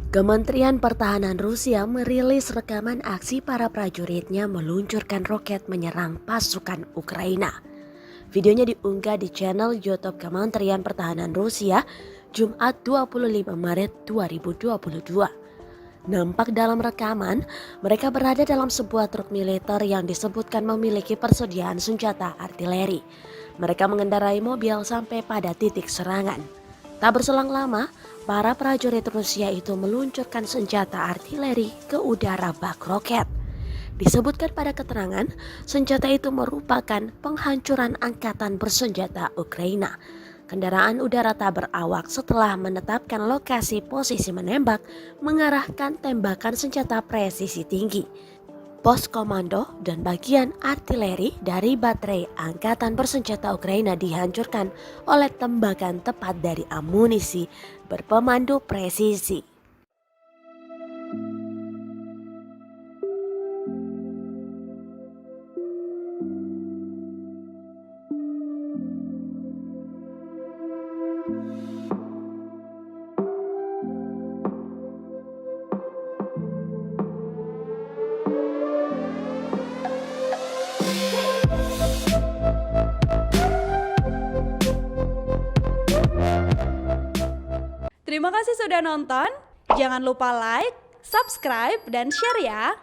Kementerian Pertahanan Rusia merilis rekaman aksi para prajuritnya meluncurkan roket menyerang pasukan Ukraina. Videonya diunggah di channel YouTube Kementerian Pertahanan Rusia Jumat 25 Maret 2022. Nampak dalam rekaman, mereka berada dalam sebuah truk militer yang disebutkan memiliki persediaan senjata artileri. Mereka mengendarai mobil sampai pada titik serangan. Tak berselang lama, para prajurit Rusia itu meluncurkan senjata artileri ke udara bak roket. Disebutkan pada keterangan, senjata itu merupakan penghancuran angkatan bersenjata Ukraina. Kendaraan udara tak berawak setelah menetapkan lokasi posisi menembak mengarahkan tembakan senjata presisi tinggi. Pos komando dan bagian artileri dari baterai angkatan bersenjata Ukraina dihancurkan oleh tembakan tepat dari amunisi berpemandu presisi. Terima kasih sudah nonton. Jangan lupa like, subscribe, dan share ya.